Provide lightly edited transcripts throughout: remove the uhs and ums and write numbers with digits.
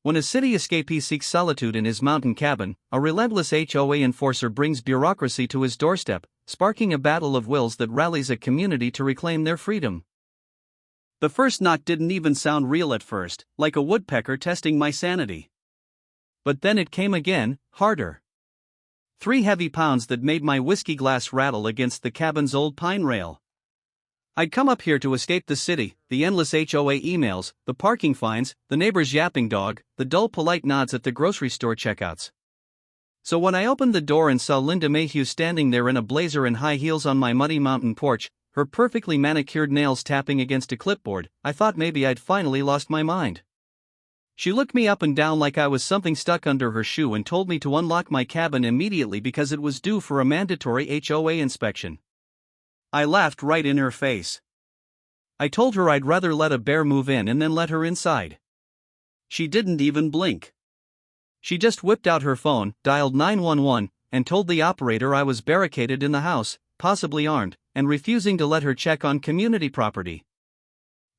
When a city escapee seeks solitude in his mountain cabin, a relentless HOA enforcer brings bureaucracy to his doorstep, sparking a battle of wills that rallies a community to reclaim their freedom. The first knock didn't even sound real at first, like a woodpecker testing my sanity. But then it came again, harder. 3 heavy pounds that made my whiskey glass rattle against the cabin's old pine rail. I'd come up here to escape the city, the endless HOA emails, the parking fines, the neighbor's yapping dog, the dull polite nods at the grocery store checkouts. So when I opened the door and saw Linda Mayhew standing there in a blazer and high heels on my muddy mountain porch, her perfectly manicured nails tapping against a clipboard, I thought maybe I'd finally lost my mind. She looked me up and down like I was something stuck under her shoe and told me to unlock my cabin immediately because it was due for a mandatory HOA inspection. I laughed right in her face. I told her I'd rather let a bear move in and then let her inside. She didn't even blink. She just whipped out her phone, dialed 911, and told the operator I was barricaded in the house, possibly armed, and refusing to let her check on community property.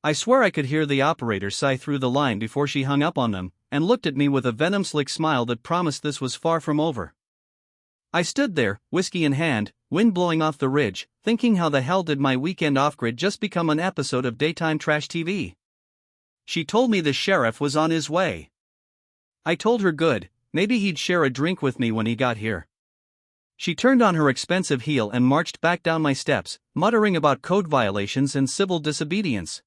I swear I could hear the operator sigh through the line before she hung up on them, and looked at me with a venom-slick smile that promised this was far from over. I stood there, whiskey in hand, wind blowing off the ridge, thinking how the hell did my weekend off-grid just become an episode of daytime trash TV? She told me the sheriff was on his way. I told her good, maybe he'd share a drink with me when he got here. She turned on her expensive heel and marched back down my steps, muttering about code violations and civil disobedience.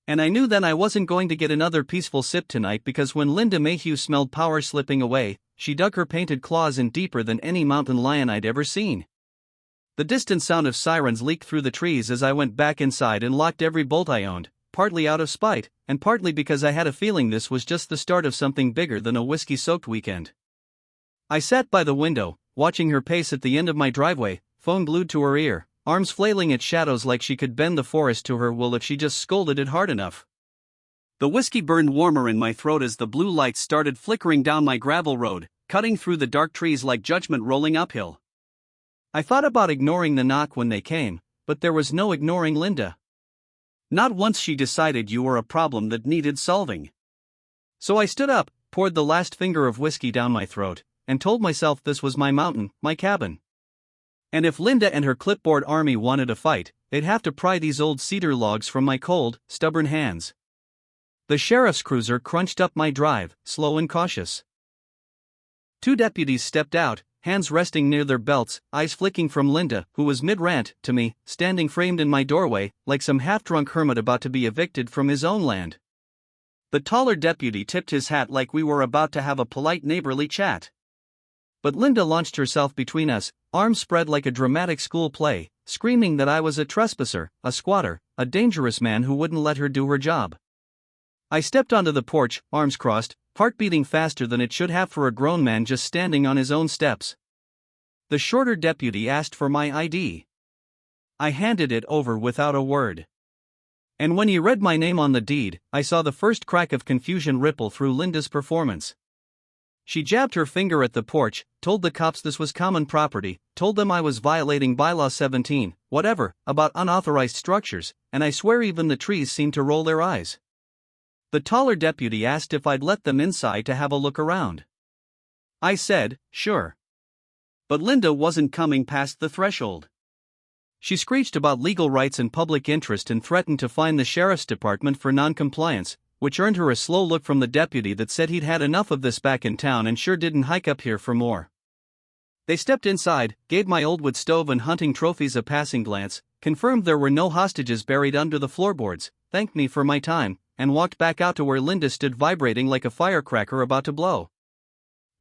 And I knew then I wasn't going to get another peaceful sip tonight because when Linda Mayhew smelled power slipping away, she dug her painted claws in deeper than any mountain lion I'd ever seen. The distant sound of sirens leaked through the trees as I went back inside and locked every bolt I owned, partly out of spite, and partly because I had a feeling this was just the start of something bigger than a whiskey-soaked weekend. I sat by the window, watching her pace at the end of my driveway, phone glued to her ear, arms flailing at shadows like she could bend the forest to her will if she just scolded it hard enough. The whiskey burned warmer in my throat as the blue lights started flickering down my gravel road, cutting through the dark trees like judgment rolling uphill. I thought about ignoring the knock when they came, but there was no ignoring Linda. Not once she decided you were a problem that needed solving. So I stood up, poured the last finger of whiskey down my throat, and told myself this was my mountain, my cabin. And if Linda and her clipboard army wanted a fight, they'd have to pry these old cedar logs from my cold, stubborn hands. The sheriff's cruiser crunched up my drive, slow and cautious. 2 deputies stepped out, hands resting near their belts, eyes flicking from Linda, who was mid-rant, to me, standing framed in my doorway, like some half-drunk hermit about to be evicted from his own land. The taller deputy tipped his hat like we were about to have a polite neighborly chat. But Linda launched herself between us, arms spread like a dramatic school play, screaming that I was a trespasser, a squatter, a dangerous man who wouldn't let her do her job. I stepped onto the porch, arms crossed, heart beating faster than it should have for a grown man just standing on his own steps. The shorter deputy asked for my ID. I handed it over without a word. And when he read my name on the deed, I saw the first crack of confusion ripple through Linda's performance. She jabbed her finger at the porch, told the cops this was common property, told them I was violating bylaw 17, whatever, about unauthorized structures, and I swear even the trees seemed to roll their eyes. The taller deputy asked if I'd let them inside to have a look around. I said, sure. But Linda wasn't coming past the threshold. She screeched about legal rights and public interest and threatened to fine the sheriff's department for non-compliance, which earned her a slow look from the deputy that said he'd had enough of this back in town and sure didn't hike up here for more. They stepped inside, gave my old wood stove and hunting trophies a passing glance, confirmed there were no hostages buried under the floorboards, thanked me for my time, and walked back out to where Linda stood vibrating like a firecracker about to blow.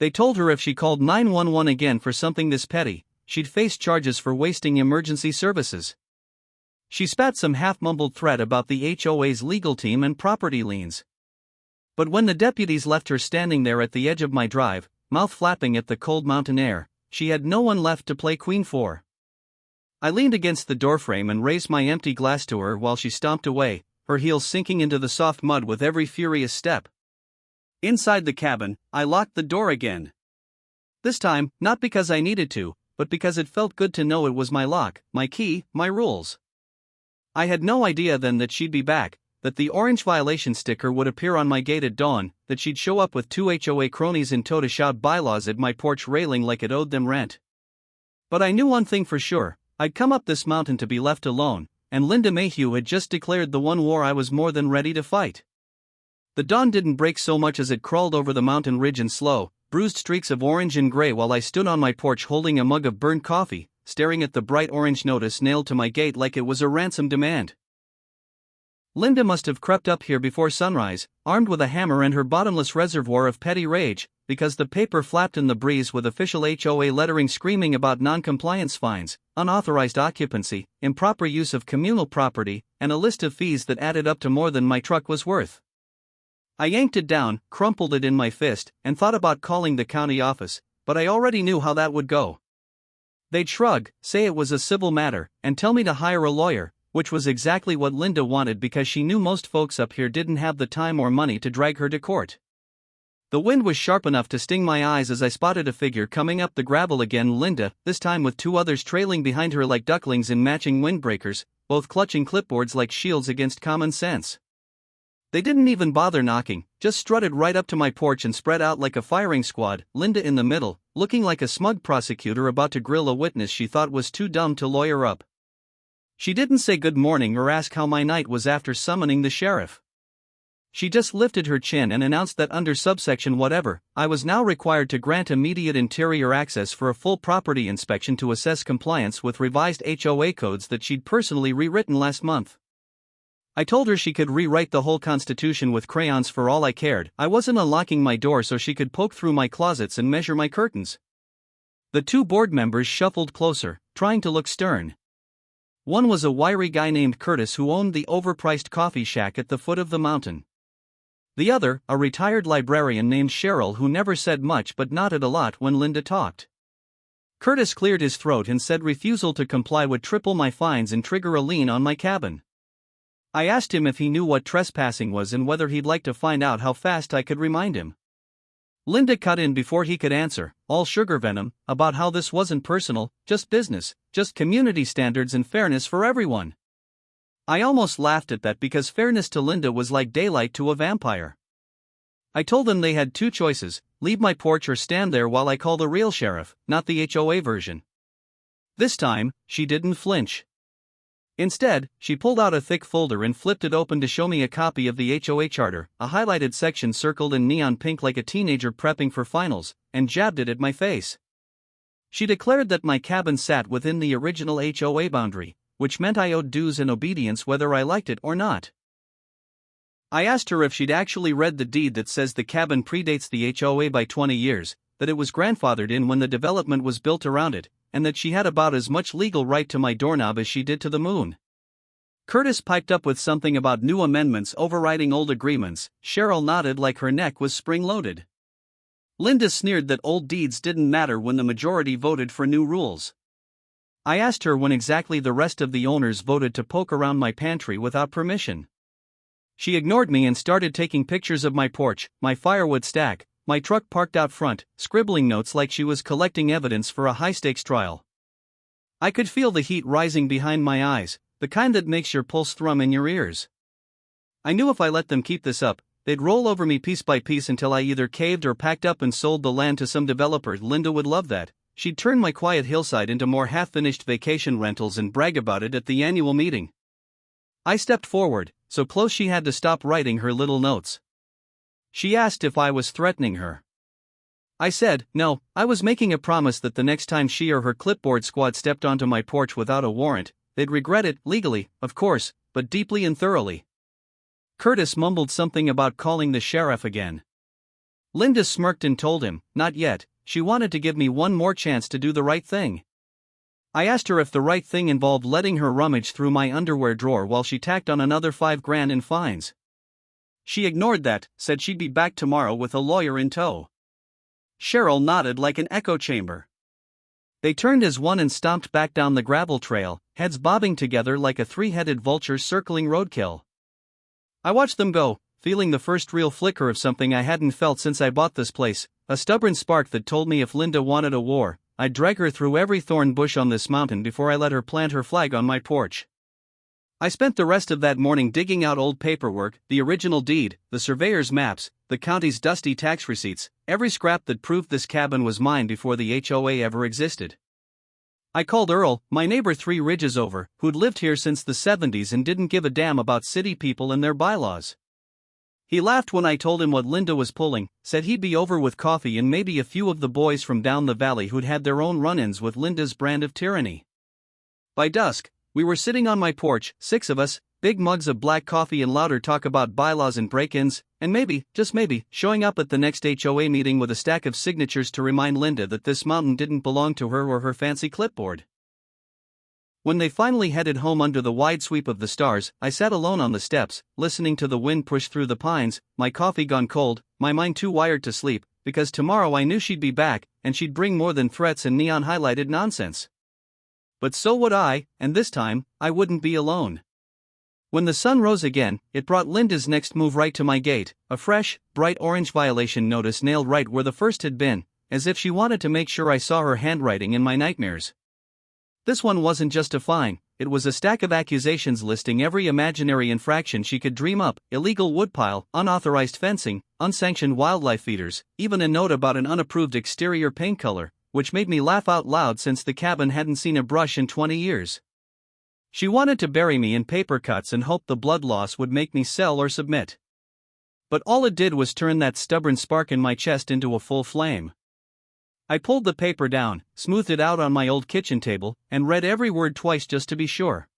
They told her if she called 911 again for something this petty, she'd face charges for wasting emergency services. She spat some half-mumbled threat about the HOA's legal team and property liens. But when the deputies left her standing there at the edge of my drive, mouth flapping at the cold mountain air, she had no one left to play queen for. I leaned against the doorframe and raised my empty glass to her while she stomped away, her heels sinking into the soft mud with every furious step. Inside the cabin, I locked the door again. This time, not because I needed to, but because it felt good to know it was my lock, my key, my rules. I had no idea then that she'd be back, that the orange violation sticker would appear on my gate at dawn, that she'd show up with 2 HOA cronies in tow to shout bylaws at my porch railing like it owed them rent. But I knew one thing for sure: I'd come up this mountain to be left alone, and Linda Mayhew had just declared the one war I was more than ready to fight. The dawn didn't break so much as it crawled over the mountain ridge in slow, bruised streaks of orange and gray while I stood on my porch holding a mug of burnt coffee, staring at the bright orange notice nailed to my gate like it was a ransom demand. Linda must have crept up here before sunrise, armed with a hammer and her bottomless reservoir of petty rage, because the paper flapped in the breeze with official HOA lettering screaming about non-compliance fines, unauthorized occupancy, improper use of communal property, and a list of fees that added up to more than my truck was worth. I yanked it down, crumpled it in my fist, and thought about calling the county office, but I already knew how that would go. They'd shrug, say it was a civil matter, and tell me to hire a lawyer, which was exactly what Linda wanted because she knew most folks up here didn't have the time or money to drag her to court. The wind was sharp enough to sting my eyes as I spotted a figure coming up the gravel again, Linda, this time with 2 others trailing behind her like ducklings in matching windbreakers, both clutching clipboards like shields against common sense. They didn't even bother knocking, just strutted right up to my porch and spread out like a firing squad, Linda in the middle, looking like a smug prosecutor about to grill a witness she thought was too dumb to lawyer up. She didn't say good morning or ask how my night was after summoning the sheriff. She just lifted her chin and announced that under subsection whatever, I was now required to grant immediate interior access for a full property inspection to assess compliance with revised HOA codes that she'd personally rewritten last month. I told her she could rewrite the whole Constitution with crayons for all I cared. I wasn't unlocking my door so she could poke through my closets and measure my curtains. The 2 board members shuffled closer, trying to look stern. One was a wiry guy named Curtis who owned the overpriced coffee shack at the foot of the mountain. The other, a retired librarian named Cheryl who never said much but nodded a lot when Linda talked. Curtis cleared his throat and said refusal to comply would triple my fines and trigger a lien on my cabin. I asked him if he knew what trespassing was and whether he'd like to find out how fast I could remind him. Linda cut in before he could answer, all sugar venom, about how this wasn't personal, just business, just community standards and fairness for everyone. I almost laughed at that because fairness to Linda was like daylight to a vampire. I told them they had 2 choices: leave my porch or stand there while I call the real sheriff, not the HOA version. This time, she didn't flinch. Instead, she pulled out a thick folder and flipped it open to show me a copy of the HOA charter, a highlighted section circled in neon pink like a teenager prepping for finals, and jabbed it at my face. She declared that my cabin sat within the original HOA boundary, which meant I owed dues and obedience whether I liked it or not. I asked her if she'd actually read the deed that says the cabin predates the HOA by 20 years, that it was grandfathered in when the development was built around it, and that she had about as much legal right to my doorknob as she did to the moon. Curtis piped up with something about new amendments overriding old agreements. Cheryl nodded like her neck was spring-loaded. Linda sneered that old deeds didn't matter when the majority voted for new rules. I asked her when exactly the rest of the owners voted to poke around my pantry without permission. She ignored me and started taking pictures of my porch, my firewood stack, my truck parked out front, scribbling notes like she was collecting evidence for a high-stakes trial. I could feel the heat rising behind my eyes, the kind that makes your pulse thrum in your ears. I knew if I let them keep this up, they'd roll over me piece by piece until I either caved or packed up and sold the land to some developer. Linda would love that. She'd turn my quiet hillside into more half-finished vacation rentals and brag about it at the annual meeting. I stepped forward, so close she had to stop writing her little notes. She asked if I was threatening her. I said, no, I was making a promise that the next time she or her clipboard squad stepped onto my porch without a warrant, they'd regret it, legally, of course, but deeply and thoroughly. Curtis mumbled something about calling the sheriff again. Linda smirked and told him, not yet. She wanted to give me one more chance to do the right thing. I asked her if the right thing involved letting her rummage through my underwear drawer while she tacked on another $5,000 in fines. She ignored that, said she'd be back tomorrow with a lawyer in tow. Cheryl nodded like an echo chamber. They turned as one and stomped back down the gravel trail, heads bobbing together like a 3-headed vulture circling roadkill. I watched them go, feeling the first real flicker of something I hadn't felt since I bought this place, a stubborn spark that told me if Linda wanted a war, I'd drag her through every thorn bush on this mountain before I let her plant her flag on my porch. I spent the rest of that morning digging out old paperwork, the original deed, the surveyor's maps, the county's dusty tax receipts, every scrap that proved this cabin was mine before the HOA ever existed. I called Earl, my neighbor 3 ridges over, who'd lived here since the 70s and didn't give a damn about city people and their bylaws. He laughed when I told him what Linda was pulling, said he'd be over with coffee and maybe a few of the boys from down the valley who'd had their own run-ins with Linda's brand of tyranny. By dusk, we were sitting on my porch, 6 of us, big mugs of black coffee and louder talk about bylaws and break-ins, and maybe, just maybe, showing up at the next HOA meeting with a stack of signatures to remind Linda that this mountain didn't belong to her or her fancy clipboard. When they finally headed home under the wide sweep of the stars, I sat alone on the steps, listening to the wind push through the pines, my coffee gone cold, my mind too wired to sleep, because tomorrow I knew she'd be back, and she'd bring more than threats and neon-highlighted nonsense. But so would I, and this time, I wouldn't be alone. When the sun rose again, it brought Linda's next move right to my gate, a fresh, bright orange violation notice nailed right where the first had been, as if she wanted to make sure I saw her handwriting in my nightmares. This one wasn't just a fine, it was a stack of accusations listing every imaginary infraction she could dream up: illegal woodpile, unauthorized fencing, unsanctioned wildlife feeders, even a note about an unapproved exterior paint color, which made me laugh out loud since the cabin hadn't seen a brush in 20 years. She wanted to bury me in paper cuts and hoped the blood loss would make me sell or submit. But all it did was turn that stubborn spark in my chest into a full flame. I pulled the paper down, smoothed it out on my old kitchen table, and read every word twice just to be sure.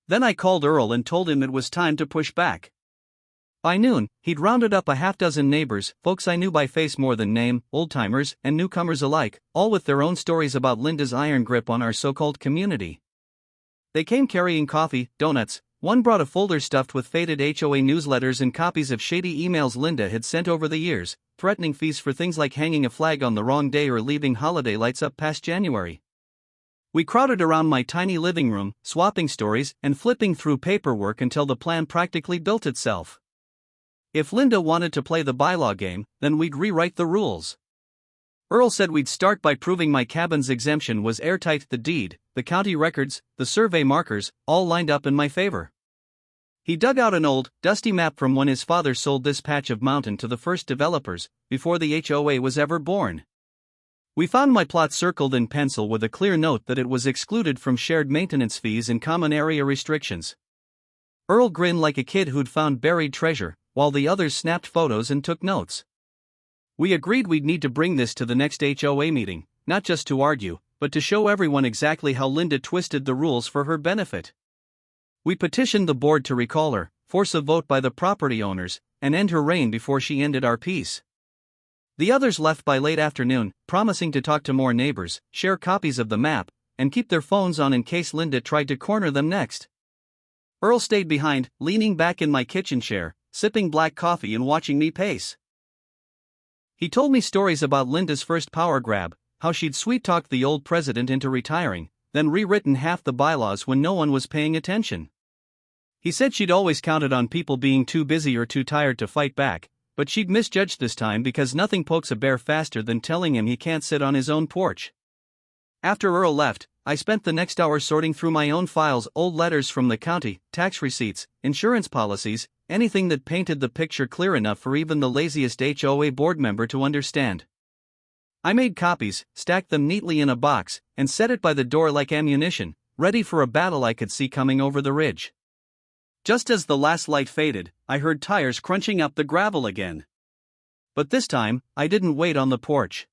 Then I called Earl and told him it was time to push back. By noon, he'd rounded up a half-dozen neighbors, folks I knew by face more than name, old-timers and newcomers alike, all with their own stories about Linda's iron grip on our so-called community. They came carrying coffee, donuts. One brought a folder stuffed with faded HOA newsletters and copies of shady emails Linda had sent over the years, threatening fees for things like hanging a flag on the wrong day or leaving holiday lights up past January. We crowded around my tiny living room, swapping stories and flipping through paperwork until the plan practically built itself. If Linda wanted to play the bylaw game, then we'd rewrite the rules. Earl said we'd start by proving my cabin's exemption was airtight, the deed, the county records, the survey markers, all lined up in my favor. He dug out an old, dusty map from when his father sold this patch of mountain to the first developers, before the HOA was ever born. We found my plot circled in pencil with a clear note that it was excluded from shared maintenance fees and common area restrictions. Earl grinned like a kid who'd found buried treasure, while the others snapped photos and took notes. We agreed we'd need to bring this to the next HOA meeting, not just to argue, but to show everyone exactly how Linda twisted the rules for her benefit. We petitioned the board to recall her, force a vote by the property owners, and end her reign before she ended our peace. The others left by late afternoon, promising to talk to more neighbors, share copies of the map, and keep their phones on in case Linda tried to corner them next. Earl stayed behind, leaning back in my kitchen chair, sipping black coffee and watching me pace. He told me stories about Linda's first power grab, how she'd sweet-talked the old president into retiring, then rewritten half the bylaws when no one was paying attention. He said she'd always counted on people being too busy or too tired to fight back, but she'd misjudged this time because nothing pokes a bear faster than telling him he can't sit on his own porch. After Earl left, I spent the next hour sorting through my own files, old letters from the county, tax receipts, insurance policies, anything that painted the picture clear enough for even the laziest HOA board member to understand. I made copies, stacked them neatly in a box, and set it by the door like ammunition, ready for a battle I could see coming over the ridge. Just as the last light faded, I heard tires crunching up the gravel again. But this time, I didn't wait on the porch.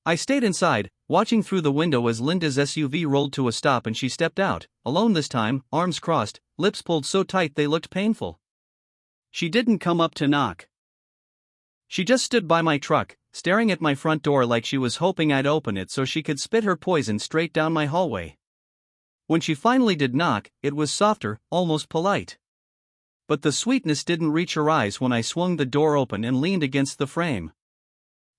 I stayed inside, watching through the window as Linda's SUV rolled to a stop and she stepped out, alone this time, arms crossed, lips pulled so tight they looked painful. She didn't come up to knock. She just stood by my truck, staring at my front door like she was hoping I'd open it so she could spit her poison straight down my hallway. When she finally did knock, it was softer, almost polite. But the sweetness didn't reach her eyes when I swung the door open and leaned against the frame.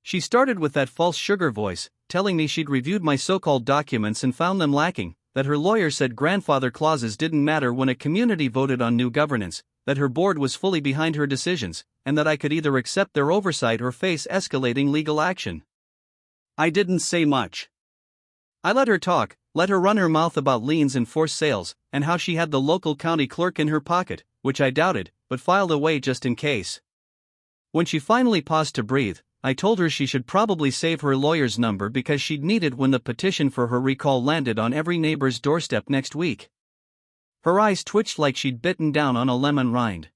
She started with that false sugar voice, telling me she'd reviewed my so-called documents and found them lacking, that her lawyer said grandfather clauses didn't matter when a community voted on new governance, that her board was fully behind her decisions, and that I could either accept their oversight or face escalating legal action. I didn't say much. I let her talk, let her run her mouth about liens and forced sales, and how she had the local county clerk in her pocket, which I doubted, but filed away just in case. When she finally paused to breathe, I told her she should probably save her lawyer's number because she'd need it when the petition for her recall landed on every neighbor's doorstep next week. Her eyes twitched like she'd bitten down on a lemon rind.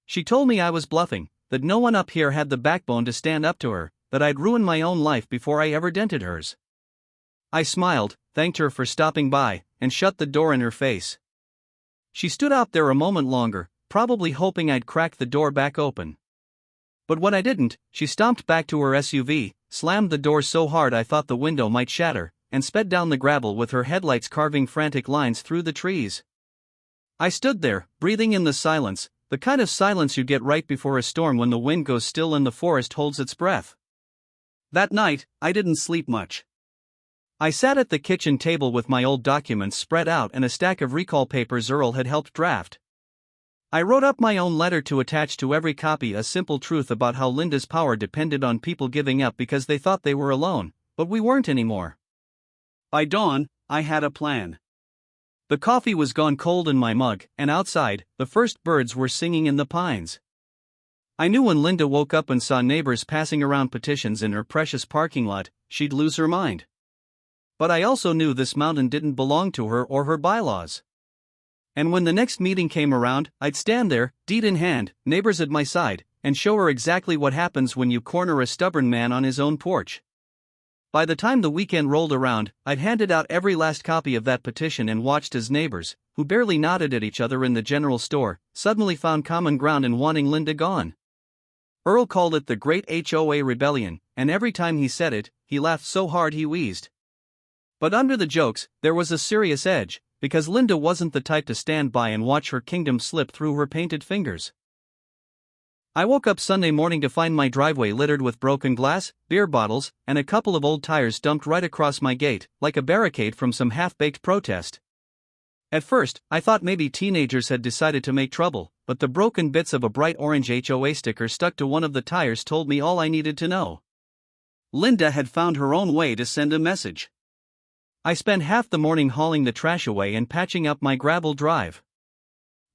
She told me I was bluffing, that no one up here had the backbone to stand up to her, that I'd ruined my own life before I ever dented hers. I smiled, thanked her for stopping by, and shut the door in her face. She stood out there a moment longer, probably hoping I'd crack the door back open. But when I didn't, she stomped back to her SUV, slammed the door so hard I thought the window might shatter, and sped down the gravel with her headlights carving frantic lines through the trees. I stood there, breathing in the silence, the kind of silence you get right before a storm when the wind goes still and the forest holds its breath. That night, I didn't sleep much. I sat at the kitchen table with my old documents spread out and a stack of recall papers Earl had helped draft. I wrote up my own letter to attach to every copy a simple truth about how Linda's power depended on people giving up because they thought they were alone, but we weren't anymore. By dawn, I had a plan. The coffee was gone cold in my mug, and outside, the first birds were singing in the pines. I knew when Linda woke up and saw neighbors passing around petitions in her precious parking lot, she'd lose her mind. But I also knew this mountain didn't belong to her or her bylaws. And when the next meeting came around, I'd stand there, deed in hand, neighbors at my side, and show her exactly what happens when you corner a stubborn man on his own porch. By the time the weekend rolled around, I'd handed out every last copy of that petition and watched as neighbors, who barely nodded at each other in the general store, suddenly found common ground in wanting Linda gone. Earl called it the Great HOA Rebellion, and every time he said it, he laughed so hard he wheezed. But under the jokes, there was a serious edge, because Linda wasn't the type to stand by and watch her kingdom slip through her painted fingers. I woke up Sunday morning to find my driveway littered with broken glass, beer bottles, and a couple of old tires dumped right across my gate, like a barricade from some half-baked protest. At first, I thought maybe teenagers had decided to make trouble, but the broken bits of a bright orange HOA sticker stuck to one of the tires told me all I needed to know. Linda had found her own way to send a message. I spent half the morning hauling the trash away and patching up my gravel drive.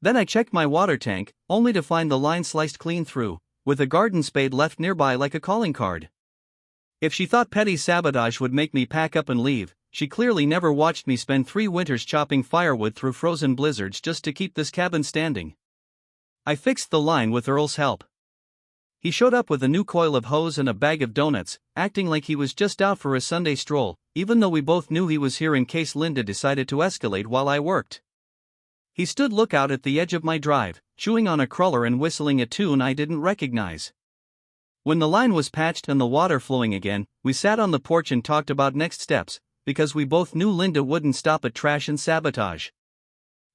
Then I checked my water tank, only to find the line sliced clean through, with a garden spade left nearby like a calling card. If she thought petty sabotage would make me pack up and leave, she clearly never watched me spend 3 winters chopping firewood through frozen blizzards just to keep this cabin standing. I fixed the line with Earl's help. He showed up with a new coil of hose and a bag of donuts, acting like he was just out for a Sunday stroll, even though we both knew he was here in case Linda decided to escalate while I worked. He stood lookout at the edge of my drive, chewing on a cruller and whistling a tune I didn't recognize. When the line was patched and the water flowing again, we sat on the porch and talked about next steps, because we both knew Linda wouldn't stop at trash and sabotage.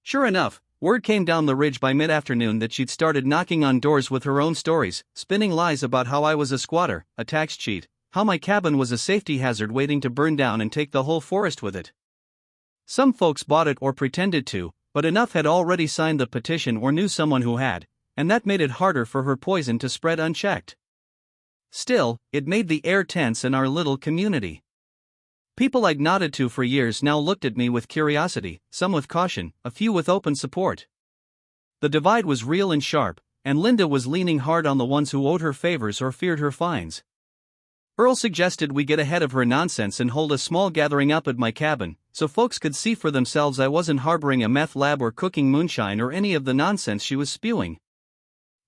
Sure enough, word came down the ridge by mid-afternoon that she'd started knocking on doors with her own stories, spinning lies about how I was a squatter, a tax cheat, how my cabin was a safety hazard waiting to burn down and take the whole forest with it. Some folks bought it or pretended to, but enough had already signed the petition or knew someone who had, and that made it harder for her poison to spread unchecked. Still, it made the air tense in our little community. People I'd nodded to for years now looked at me with curiosity, some with caution, a few with open support. The divide was real and sharp, and Linda was leaning hard on the ones who owed her favors or feared her fines. Earl suggested we get ahead of her nonsense and hold a small gathering up at my cabin, so folks could see for themselves I wasn't harboring a meth lab or cooking moonshine or any of the nonsense she was spewing.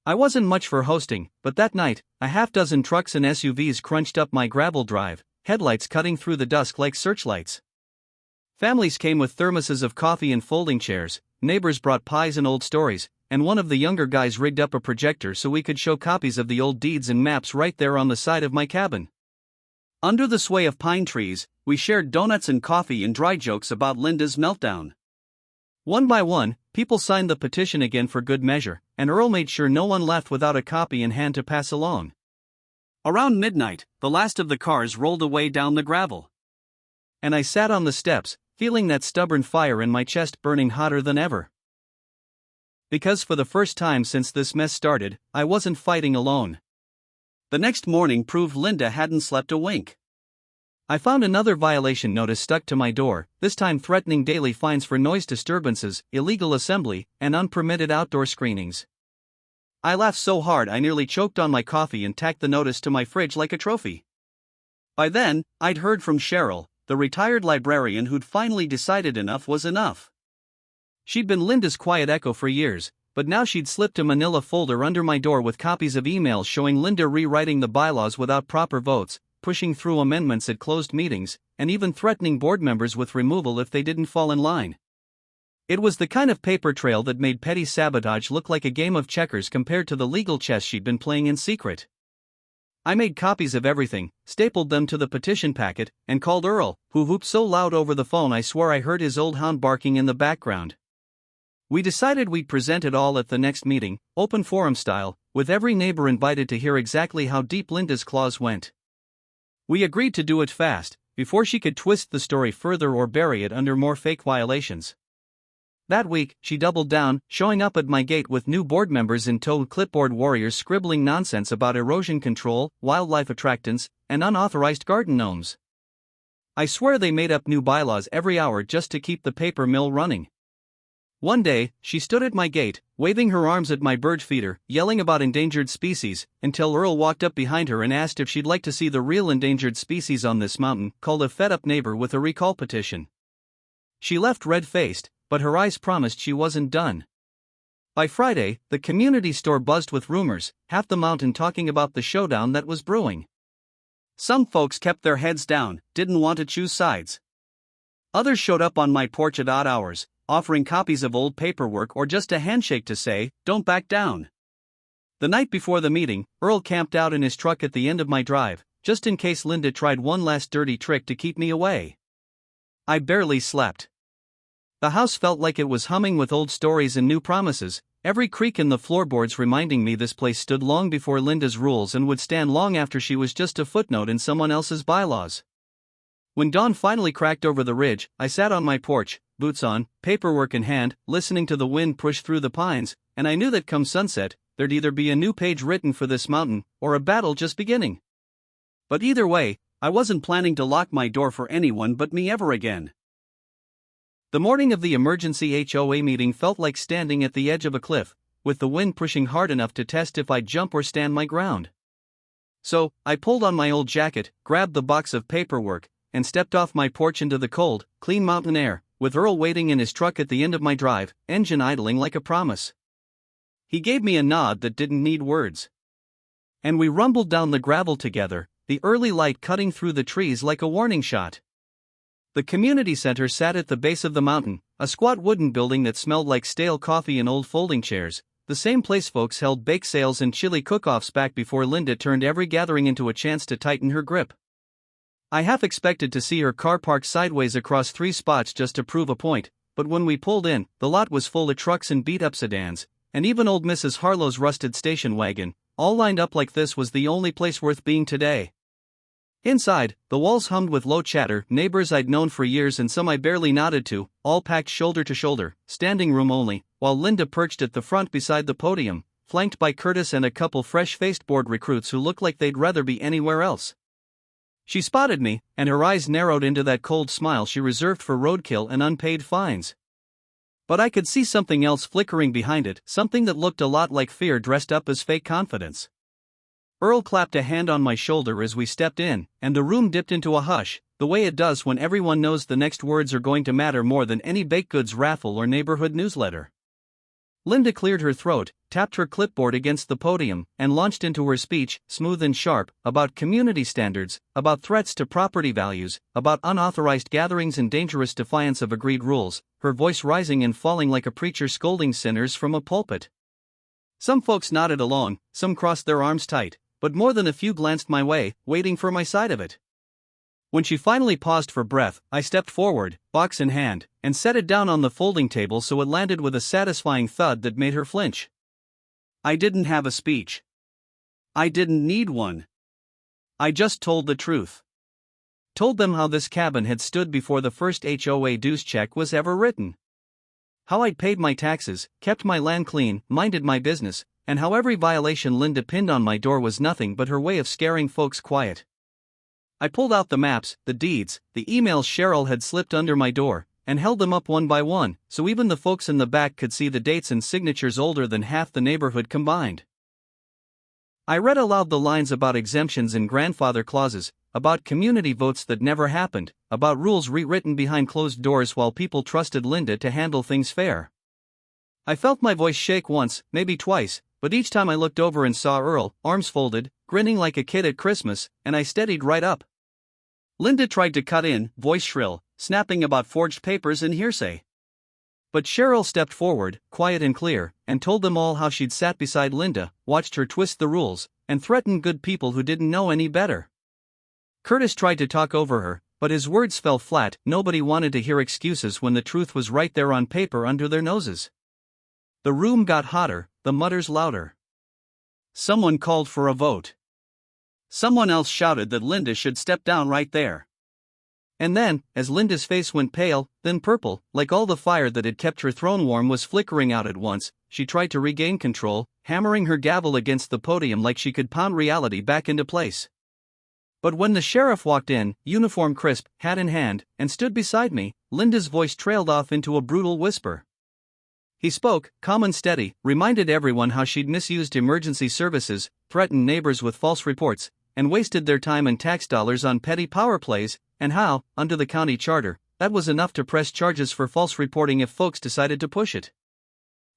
I wasn't much for hosting, but that night, a half-dozen trucks and SUVs crunched up my gravel drive, headlights cutting through the dusk like searchlights. Families came with thermoses of coffee and folding chairs, neighbors brought pies and old stories, and one of the younger guys rigged up a projector so we could show copies of the old deeds and maps right there on the side of my cabin. Under the sway of pine trees, we shared donuts and coffee and dry jokes about Linda's meltdown. One by one, people signed the petition again for good measure, and Earl made sure no one left without a copy in hand to pass along. Around midnight, the last of the cars rolled away down the gravel. And I sat on the steps, feeling that stubborn fire in my chest burning hotter than ever. Because for the first time since this mess started, I wasn't fighting alone. The next morning proved Linda hadn't slept a wink. I found another violation notice stuck to my door, this time threatening daily fines for noise disturbances, illegal assembly, and unpermitted outdoor screenings. I laughed so hard I nearly choked on my coffee and tacked the notice to my fridge like a trophy. By then, I'd heard from Cheryl, the retired librarian who'd finally decided enough was enough. She'd been Linda's quiet echo for years, but now she'd slipped a manila folder under my door with copies of emails showing Linda rewriting the bylaws without proper votes, pushing through amendments at closed meetings, and even threatening board members with removal if they didn't fall in line. It was the kind of paper trail that made petty sabotage look like a game of checkers compared to the legal chess she'd been playing in secret. I made copies of everything, stapled them to the petition packet, and called Earl, who whooped so loud over the phone I swore I heard his old hound barking in the background. We decided we'd present it all at the next meeting, open forum style, with every neighbor invited to hear exactly how deep Linda's claws went. We agreed to do it fast, before she could twist the story further or bury it under more fake violations. That week, she doubled down, showing up at my gate with new board members in tow, clipboard warriors scribbling nonsense about erosion control, wildlife attractants, and unauthorized garden gnomes. I swear they made up new bylaws every hour just to keep the paper mill running. One day, she stood at my gate, waving her arms at my bird feeder, yelling about endangered species, until Earl walked up behind her and asked if she'd like to see the real endangered species on this mountain, called a fed-up neighbor with a recall petition. She left red-faced, but her eyes promised she wasn't done. By Friday, the community store buzzed with rumors, half the mountain talking about the showdown that was brewing. Some folks kept their heads down, didn't want to choose sides. Others showed up on my porch at odd hours, offering copies of old paperwork or just a handshake to say, "Don't back down." The night before the meeting, Earl camped out in his truck at the end of my drive, just in case Linda tried one last dirty trick to keep me away. I barely slept. The house felt like it was humming with old stories and new promises, every creak in the floorboards reminding me this place stood long before Linda's rules and would stand long after she was just a footnote in someone else's bylaws. When dawn finally cracked over the ridge, I sat on my porch, boots on, paperwork in hand, listening to the wind push through the pines, and I knew that come sunset, there'd either be a new page written for this mountain, or a battle just beginning. But either way, I wasn't planning to lock my door for anyone but me ever again. The morning of the emergency HOA meeting felt like standing at the edge of a cliff, with the wind pushing hard enough to test if I'd jump or stand my ground. So, I pulled on my old jacket, grabbed the box of paperwork, and stepped off my porch into the cold, clean mountain air, with Earl waiting in his truck at the end of my drive, engine idling like a promise. He gave me a nod that didn't need words. And we rumbled down the gravel together, the early light cutting through the trees like a warning shot. The community center sat at the base of the mountain, a squat wooden building that smelled like stale coffee and old folding chairs, the same place folks held bake sales and chili cook-offs back before Linda turned every gathering into a chance to tighten her grip. I half expected to see her car parked sideways across 3 spots just to prove a point, but when we pulled in, the lot was full of trucks and beat-up sedans, and even old Mrs. Harlow's rusted station wagon, all lined up like this was the only place worth being today. Inside, the walls hummed with low chatter, neighbors I'd known for years and some I barely nodded to, all packed shoulder to shoulder, standing room only, while Linda perched at the front beside the podium, flanked by Curtis and a couple fresh-faced board recruits who looked like they'd rather be anywhere else. She spotted me, and her eyes narrowed into that cold smile she reserved for roadkill and unpaid fines. But I could see something else flickering behind it, something that looked a lot like fear dressed up as fake confidence. Earl clapped a hand on my shoulder as we stepped in, and the room dipped into a hush, the way it does when everyone knows the next words are going to matter more than any baked goods raffle or neighborhood newsletter. Linda cleared her throat, tapped her clipboard against the podium, and launched into her speech, smooth and sharp, about community standards, about threats to property values, about unauthorized gatherings and dangerous defiance of agreed rules, her voice rising and falling like a preacher scolding sinners from a pulpit. Some folks nodded along, some crossed their arms tight, but more than a few glanced my way, waiting for my side of it. When she finally paused for breath, I stepped forward, box in hand, and set it down on the folding table so it landed with a satisfying thud that made her flinch. I didn't have a speech. I didn't need one. I just told the truth. Told them how this cabin had stood before the first HOA dues check was ever written. How I'd paid my taxes, kept my land clean, minded my business, and how every violation Linda pinned on my door was nothing but her way of scaring folks quiet. I pulled out the maps, the deeds, the emails Cheryl had slipped under my door, and held them up one by one, so even the folks in the back could see the dates and signatures older than half the neighborhood combined. I read aloud the lines about exemptions and grandfather clauses, about community votes that never happened, about rules rewritten behind closed doors while people trusted Linda to handle things fair. I felt my voice shake once, maybe twice, but each time I looked over and saw Earl, arms folded, grinning like a kid at Christmas, and I steadied right up. Linda tried to cut in, voice shrill, snapping about forged papers and hearsay. But Cheryl stepped forward, quiet and clear, and told them all how she'd sat beside Linda, watched her twist the rules, and threatened good people who didn't know any better. Curtis tried to talk over her, but his words fell flat. Nobody wanted to hear excuses when the truth was right there on paper under their noses. The room got hotter, the mutters louder. Someone called for a vote. Someone else shouted that Linda should step down right there. And then, as Linda's face went pale, then purple, like all the fire that had kept her throne warm was flickering out at once, she tried to regain control, hammering her gavel against the podium like she could pound reality back into place. But when the sheriff walked in, uniform crisp, hat in hand, and stood beside me, Linda's voice trailed off into a brutal whisper. He spoke, calm and steady, reminded everyone how she'd misused emergency services, threatened neighbors with false reports, and wasted their time and tax dollars on petty power plays, and how, under the county charter, that was enough to press charges for false reporting if folks decided to push it.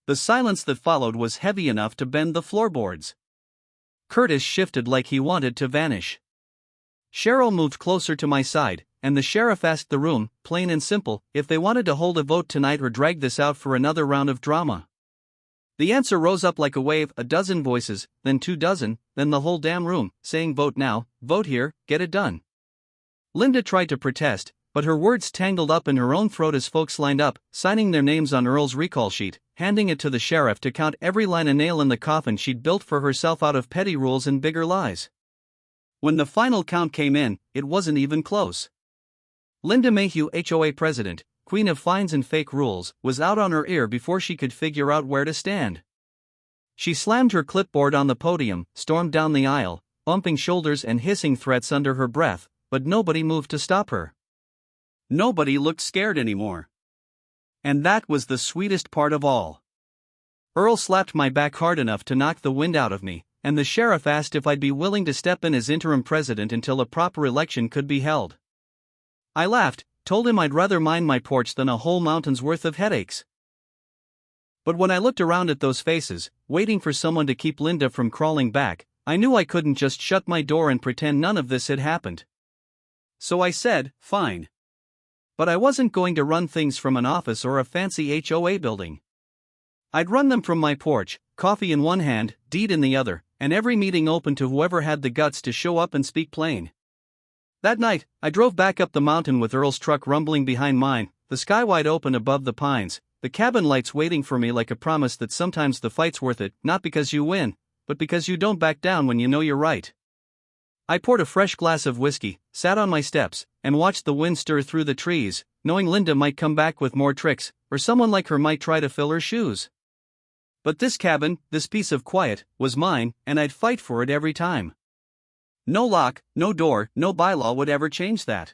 The silence that followed was heavy enough to bend the floorboards. Curtis shifted like he wanted to vanish. Cheryl moved closer to my side, and the sheriff asked the room, plain and simple, if they wanted to hold a vote tonight or drag this out for another round of drama. The answer rose up like a wave, a dozen voices, then 24, then the whole damn room, saying vote now, vote here, get it done. Linda tried to protest, but her words tangled up in her own throat as folks lined up, signing their names on Earl's recall sheet, handing it to the sheriff to count every line a nail in the coffin she'd built for herself out of petty rules and bigger lies. When the final count came in, it wasn't even close. Linda Mayhew, HOA president, queen of fines and fake rules, was out on her ear before she could figure out where to stand. She slammed her clipboard on the podium, stormed down the aisle, bumping shoulders and hissing threats under her breath, but nobody moved to stop her. Nobody looked scared anymore. And that was the sweetest part of all. Earl slapped my back hard enough to knock the wind out of me, and the sheriff asked if I'd be willing to step in as interim president until a proper election could be held. I laughed, told him I'd rather mind my porch than a whole mountain's worth of headaches. But when I looked around at those faces, waiting for someone to keep Linda from crawling back, I knew I couldn't just shut my door and pretend none of this had happened. So I said, fine. But I wasn't going to run things from an office or a fancy HOA building. I'd run them from my porch, coffee in one hand, deed in the other, and every meeting open to whoever had the guts to show up and speak plain. That night, I drove back up the mountain with Earl's truck rumbling behind mine, the sky wide open above the pines, the cabin lights waiting for me like a promise that sometimes the fight's worth it, not because you win, but because you don't back down when you know you're right. I poured a fresh glass of whiskey, sat on my steps, and watched the wind stir through the trees, knowing Linda might come back with more tricks, or someone like her might try to fill her shoes. But this cabin, this piece of quiet, was mine, and I'd fight for it every time. No lock, no door, no bylaw would ever change that.